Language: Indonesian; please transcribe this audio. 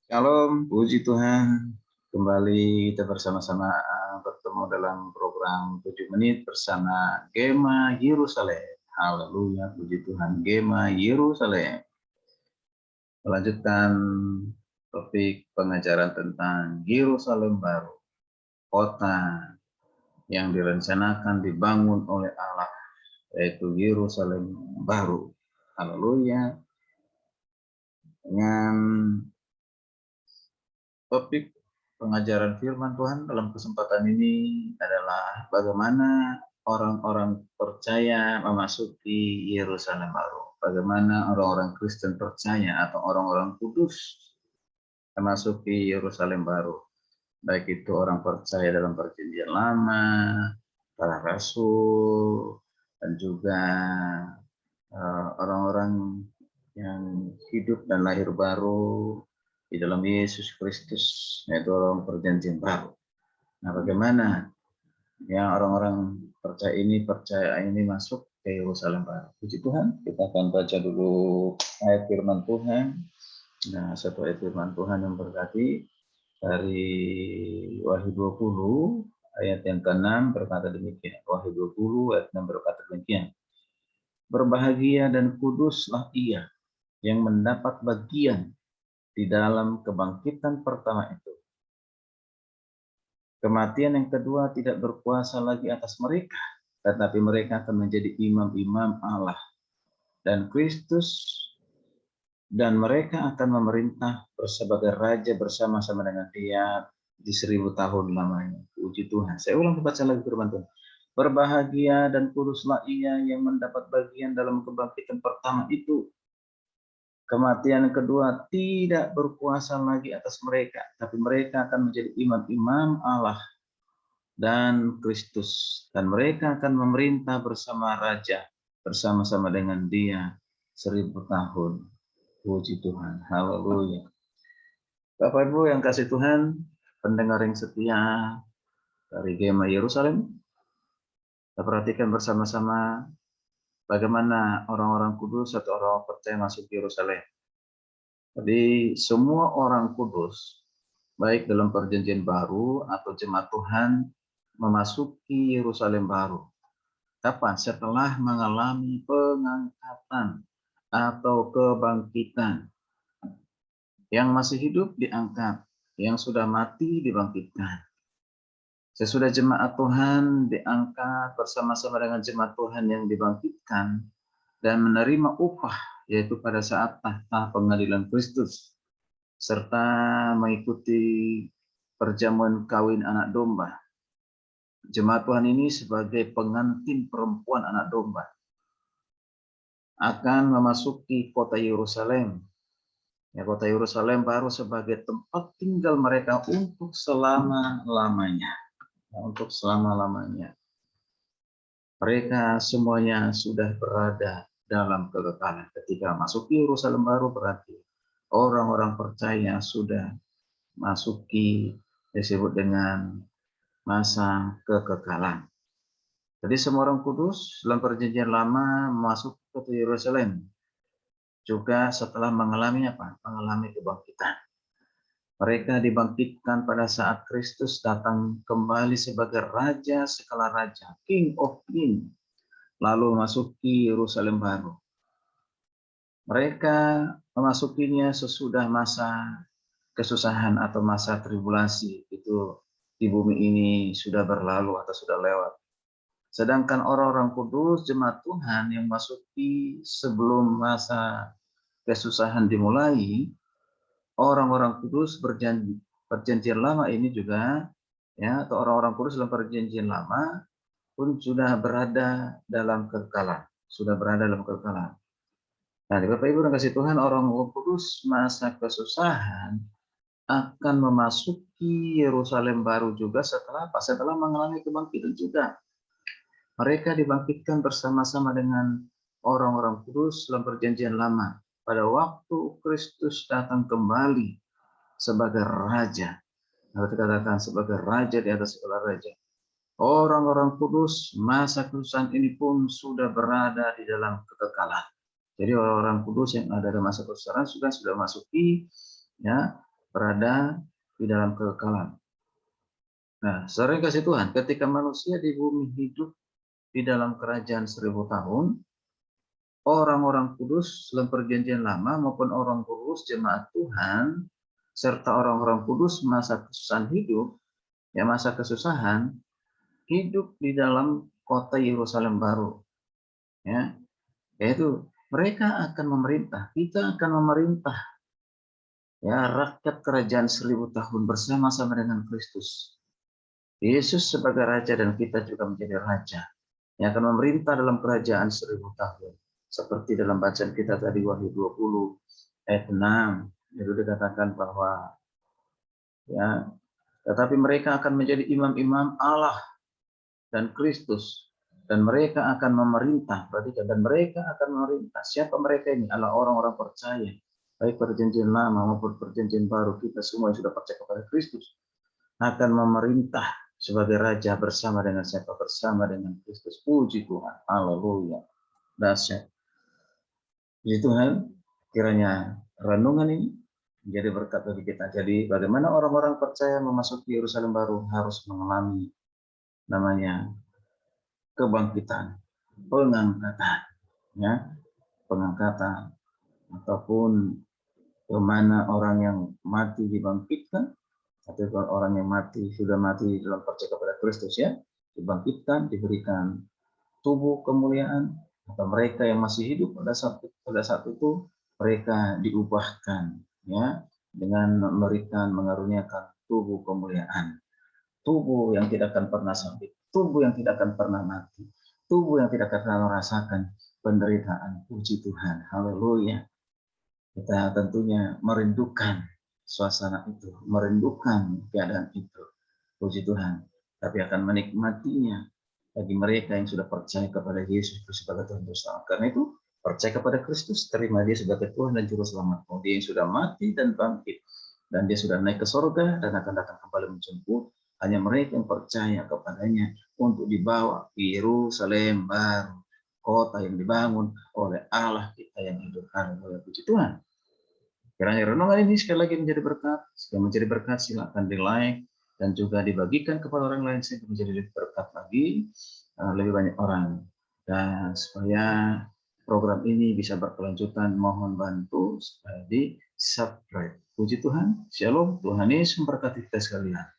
Shalom, puji Tuhan. Kembali kita bersama-sama bertemu dalam program 7 menit bersama Gema Yerusalem. Haleluya, puji Tuhan. Gema Yerusalem. Melanjutkan topik pengajaran tentang Yerusalem baru, kota yang direncanakan dibangun oleh Allah, yaitu Yerusalem baru. Haleluya. Dengan topik pengajaran firman Tuhan dalam kesempatan ini adalah bagaimana orang-orang percaya memasuki Yerusalem baru. Bagaimana orang-orang Kristen percaya atau orang-orang kudus memasuki Yerusalem baru. Baik itu orang percaya dalam perjanjian lama, para rasul, dan juga orang-orang yang hidup dan lahir baru di dalam Yesus Kristus, yaitu orang perjanjian baru. Nah, bagaimana ya orang-orang percaya ini masuk ke Yerusalem baru? Puji Tuhan, kita akan baca dulu ayat firman Tuhan. Nah, satu ayat firman Tuhan yang berkati dari Wahyu 20 ayat yang ke-6 berkata demikian. Wahyu 20 ayat 6 berkata demikian. Berbahagia dan kuduslah ia yang mendapat bagian di dalam kebangkitan pertama itu. Kematian yang kedua tidak berkuasa lagi atas mereka, tetapi mereka akan menjadi imam-imam Allah dan Kristus, dan mereka akan memerintah sebagai raja bersama-sama dengan Dia di 1000 tahun lamanya. Puji Tuhan. Saya ulang baca lagi firman Tuhan. Berbahagia dan kuduslah ia yang mendapat bagian dalam kebangkitan pertama itu. Kematian kedua tidak berkuasa lagi atas mereka, tapi mereka akan menjadi imam-imam Allah dan Kristus, dan mereka akan memerintah bersama Raja, bersama-sama dengan Dia 1000 tahun. Puji Tuhan, haleluya. Bapak Ibu yang kasih Tuhan, pendengar yang setia dari Gema Yerusalem, kita perhatikan bersama-sama bagaimana orang-orang kudus atau orang percaya masuk Yerusalem. Jadi semua orang kudus, baik dalam perjanjian baru atau jemaat Tuhan, memasuki Yerusalem baru. Kapan? Setelah mengalami pengangkatan atau kebangkitan. Yang masih hidup diangkat, yang sudah mati dibangkitkan. Sesudah jemaat Tuhan diangkat bersama-sama dengan jemaat Tuhan yang dibangkitkan dan menerima upah, yaitu pada saat tahta pengadilan Kristus, serta mengikuti perjamuan kawin anak domba. Jemaat Tuhan ini sebagai pengantin perempuan anak domba akan memasuki kota Yerusalem. Ya, kota Yerusalem baru sebagai tempat tinggal mereka untuk selama-lamanya. Ya, untuk selama-lamanya. Mereka semuanya sudah berada dalam kekekalan. Ketika masuk Yerusalem baru berarti orang-orang percaya sudah masuki disebut dengan masa kekekalan. Jadi semua orang kudus dalam perjanjian lama masuk ke Yerusalem juga setelah mengalami apa? Mengalami kebangkitan. Mereka dibangkitkan pada saat Kristus datang kembali sebagai Raja segala raja, King of King, lalu masuki Yerusalem baru. Mereka memasukinya sesudah masa kesusahan atau masa tribulasi itu di bumi ini sudah berlalu atau sudah lewat. Sedangkan orang-orang kudus jemaat Tuhan yang masuki sebelum masa kesusahan dimulai, orang-orang kudus perjanjian lama ini juga ya, atau orang-orang kudus dalam perjanjian lama pun sudah berada dalam kekekalan, sudah berada dalam kekekalan. Nah, Bapak Ibu dan kasih Tuhan, orang kudus masa kesusahan akan memasuki Yerusalem baru juga setelah apa? Setelah mengalami kebangkitan juga. Mereka dibangkitkan bersama-sama dengan orang-orang kudus dalam perjanjian lama. Pada waktu Kristus datang kembali sebagai Raja. Harus dikatakan sebagai Raja di atas segala raja. Orang-orang kudus masa kesusahan ini pun sudah berada di dalam kekekalan. Jadi orang-orang kudus yang ada di masa kesusahan sudah masuki ya berada di dalam kekekalan. Nah, saudara yang kasih Tuhan, ketika manusia di bumi hidup di dalam kerajaan 1000 tahun, orang-orang kudus dalam perjanjian lama maupun orang kudus jemaat Tuhan, serta orang-orang kudus masa kesusahan hidup, ya masa kesusahan, hidup di dalam kota Yerusalem baru. Ya, yaitu mereka akan memerintah, kita akan memerintah, ya rakyat kerajaan 1000 tahun bersama-sama dengan Kristus. Yesus sebagai raja dan kita juga menjadi raja yang akan memerintah dalam kerajaan 1000 tahun. Seperti dalam bacaan kita tadi Wahyu 20 ayat 6, itu dikatakan bahwa ya, tetapi mereka akan menjadi imam-imam Allah dan Kristus, dan mereka akan memerintah. Perhatikan, dan mereka akan memerintah. Siapa mereka ini? Adalah orang-orang percaya, baik perjanjian lama maupun perjanjian baru. Kita semua yang sudah percaya kepada Kristus akan memerintah sebagai raja bersama dengan siapa? Bersama dengan Kristus. Puji Tuhan. Haleluya. Dahsyat. Puji Tuhan, kiranya renungan ini menjadi berkat bagi kita. Jadi bagaimana orang-orang percaya memasuki Yerusalem baru harus mengalami namanya kebangkitan, pengangkatan, ya, pengangkatan, ataupun kemana orang yang mati dibangkitkan, atau orang yang mati sudah mati dalam percaya kepada Kristus, ya, dibangkitkan, diberikan tubuh kemuliaan, atau mereka yang masih hidup pada saat itu mereka diubahkan, ya, dengan memberikan mengaruniakan tubuh kemuliaan, tubuh yang tidak akan pernah sakit, tubuh yang tidak akan pernah mati, tubuh yang tidak akan pernah merasakan penderitaan. Puji Tuhan, haleluya. Kita tentunya merindukan suasana itu, merindukan keadaan itu. Puji Tuhan. Tapi akan menikmatinya bagi mereka yang sudah percaya kepada Yesus Kristus sebagai Tuhan dan Selamat. Karena itu, percaya kepada Kristus, terima Dia sebagai Tuhan dan Juru Selamat. Dia yang sudah mati dan bangkit, dan Dia sudah naik ke surga dan akan datang kembali menjemput hanya mereka yang percaya kepadanya untuk dibawa ke Yerusalem baru, kota yang dibangun oleh Allah kita yang hidup. Haleluya, puji Tuhan. Kiranya renungan ini sekali lagi menjadi berkat. Jika menjadi berkat, silakan di-like dan juga dibagikan kepada orang lain sehingga menjadi lebih berkat lagi, lebih banyak orang. Dan supaya program ini bisa berkelanjutan, mohon bantu supaya di-subscribe. Puji Tuhan, Shalom, Tuhan Yesus memberkati kita sekalian.